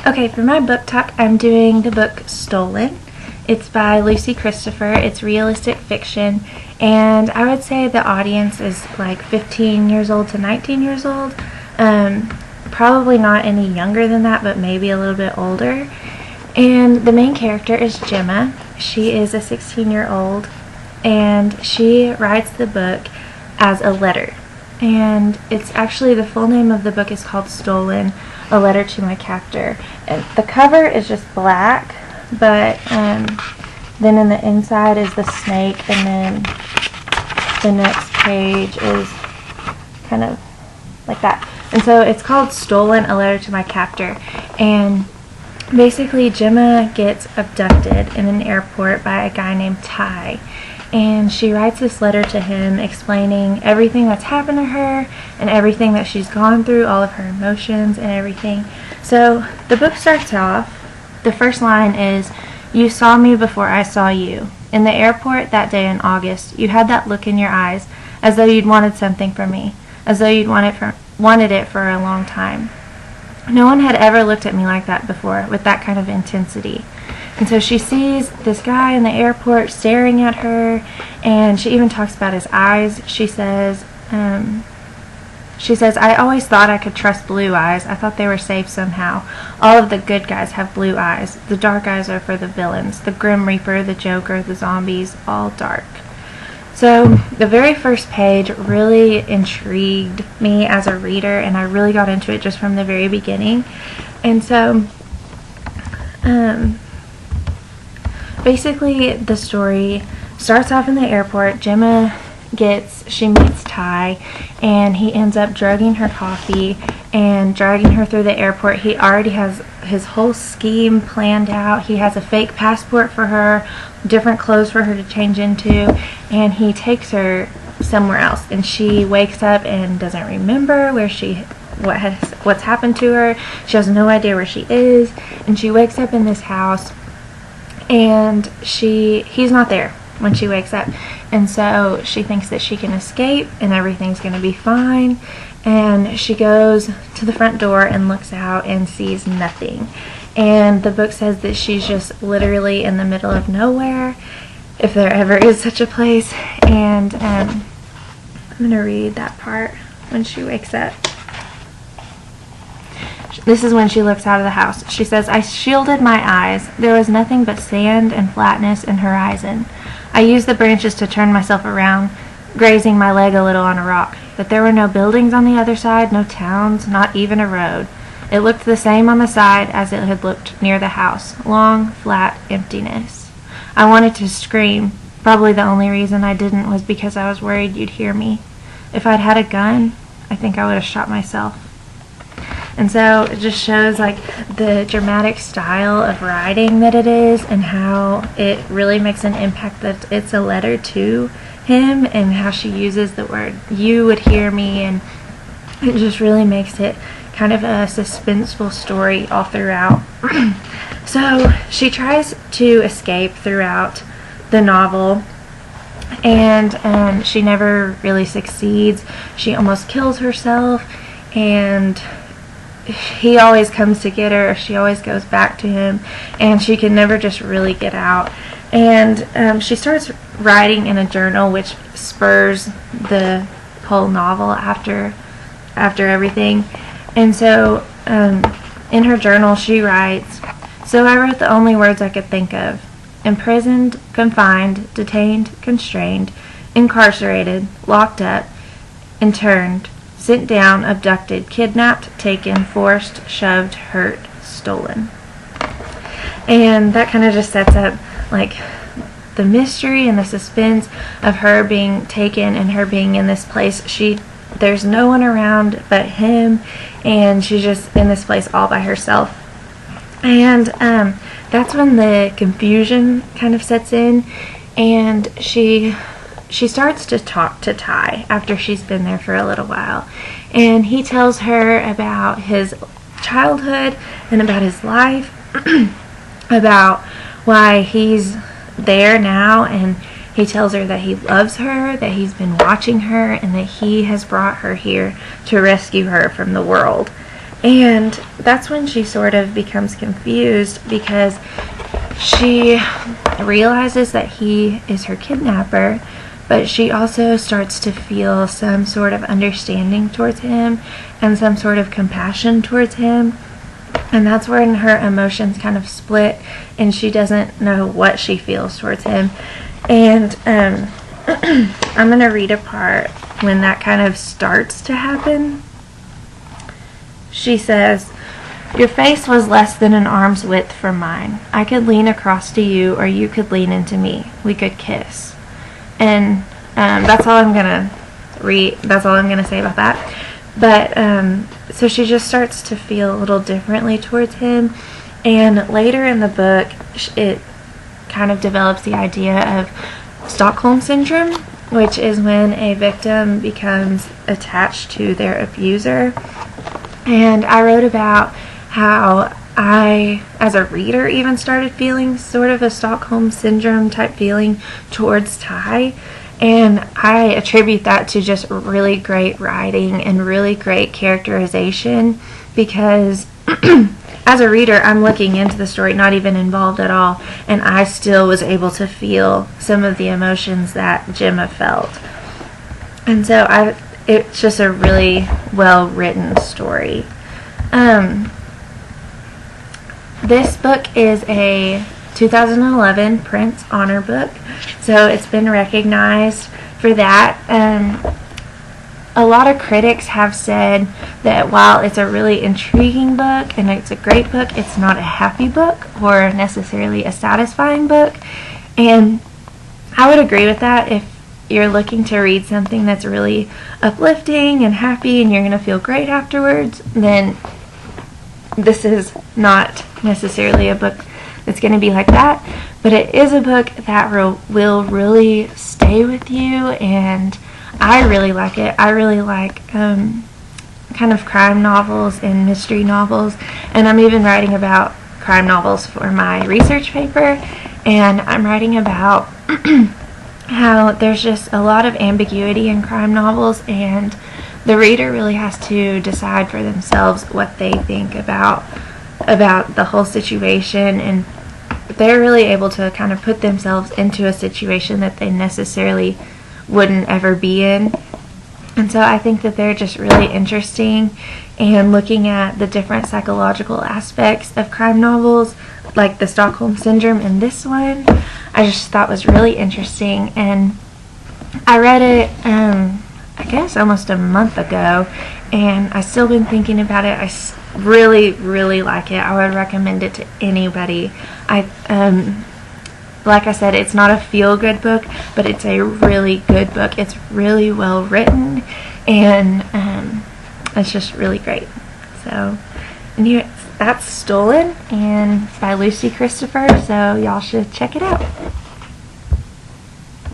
Okay, for my book talk, I'm doing the book Stolen. It's by Lucy Christopher. It's realistic fiction, and I would say the audience is like 15 years old to 19 years old. Probably not any younger than that, but maybe a little bit older. And the main character is Gemma. She is a 16-year-old, and she writes the book as a letter. And it's actually, the full name of the book is called Stolen, A Letter to My Captor. And the cover is just black, but then in the inside is the snake, and then the next page is kind of like that. And so it's called Stolen, A Letter to My Captor. And basically Gemma gets abducted in an airport by a guy named Ty. And she writes this letter to him explaining everything that's happened to her and everything that she's gone through, all of her emotions and everything. So the book starts off, the first line is, "You saw me before I saw you. In the airport that day in August, you had that look in your eyes as though you'd wanted something from me, as though you'd wanted it for a long time. No one had ever looked at me like that before, with that kind of intensity." And so she sees this guy in the airport staring at her, and she even talks about his eyes. She says, "I always thought I could trust blue eyes. I thought they were safe somehow. All of the good guys have blue eyes. The dark eyes are for the villains. The Grim Reaper, the Joker, the zombies, all dark." So the very first page really intrigued me as a reader, and I really got into it just from the very beginning. And so basically the story starts off in the airport. Gemma she meets Ty, and he ends up drugging her coffee and dragging her through the airport. He already has his whole scheme planned out. He has a fake passport for her, different clothes for her to change into, and he takes her somewhere else. And she wakes up and doesn't remember what's happened to her. She has no idea where she is, and she wakes up in this house, and he's not there when she wakes up. And so she thinks that she can escape and everything's going to be fine. And she goes to the front door and looks out and sees nothing. And the book says that she's just literally in the middle of nowhere, if there ever is such a place. And I'm going to read that part when she wakes up. This is when she looks out of the house. She says, "I shielded my eyes. There was nothing but sand and flatness and horizon. I used the branches to turn myself around, grazing my leg a little on a rock. But there were no buildings on the other side, no towns, not even a road. It looked the same on the side as it had looked near the house. Long, flat emptiness. I wanted to scream. Probably the only reason I didn't was because I was worried you'd hear me. If I'd had a gun, I think I would have shot myself." And so it just shows like the dramatic style of writing that it is, and how it really makes an impact that it's a letter to him, and how she uses the word "you would hear me," and it just really makes it kind of a suspenseful story all throughout. So she tries to escape throughout the novel, and she never really succeeds. She almost kills herself, and he always comes to get her. She always goes back to him, and she can never just really get out. And she starts writing in a journal, which spurs the whole novel after everything. And so in her journal she writes, "So I wrote the only words I could think of. Imprisoned, confined, detained, constrained, incarcerated, locked up, interned, sent down, abducted, kidnapped, taken, forced, shoved, hurt, stolen." And that kind of just sets up like the mystery and the suspense of her being taken and her being in this place. There's no one around but him, and she's just in this place all by herself. And that's when the confusion kind of sets in, and she starts to talk to Ty after she's been there for a little while, and he tells her about his childhood and about his life, about why he's there now, and he tells her that he loves her, that he's been watching her, and that he has brought her here to rescue her from the world. And that's when she sort of becomes confused, because she realizes that he is her kidnapper, but she also starts to feel some sort of understanding towards him and some sort of compassion towards him. And that's when her emotions kind of split, and she doesn't know what she feels towards him. And I'm going to read a part when that kind of starts to happen. She says, "Your face was less than an arm's width from mine. I could lean across to you, or you could lean into me. We could kiss." And that's all I'm going to read. That's all I'm going to say about that. But so she just starts to feel a little differently towards him. And later in the book, it kind of develops the idea of Stockholm Syndrome, which is when a victim becomes attached to their abuser. And I wrote about how I, as a reader, even started feeling sort of a Stockholm Syndrome type feeling towards Ty. And I attribute that to just really great writing and really great characterization, because as a reader, I'm looking into the story, not even involved at all, and I still was able to feel some of the emotions that Gemma felt. And so it's just a really well-written story. This book is a 2011 Prince Honor Book, so it's been recognized for that. A lot of critics have said that while it's a really intriguing book and it's a great book, it's not a happy book or necessarily a satisfying book. And I would agree with that. If you're looking to read something that's really uplifting and happy and you're going to feel great afterwards, then this is not necessarily a book that's going to be like that. But it is a book that will really stay with you, and I really like it. I really like kind of crime novels and mystery novels, and I'm even writing about crime novels for my research paper, and I'm writing about how there's just a lot of ambiguity in crime novels, and the reader really has to decide for themselves what they think about the whole situation, and they're really able to kind of put themselves into a situation that they necessarily wouldn't ever be in. And so I think that they're just really interesting, and looking at the different psychological aspects of crime novels, like the Stockholm Syndrome and this one, I just thought was really interesting. And I read it I guess almost a month ago, and I've still been thinking about it. I really, really like it. I would recommend it to anybody. Like I said, it's not a feel-good book, but it's a really good book. It's really well written, and it's just really great. So, anyway, that's Stolen and by Lucy Christopher, so y'all should check it out.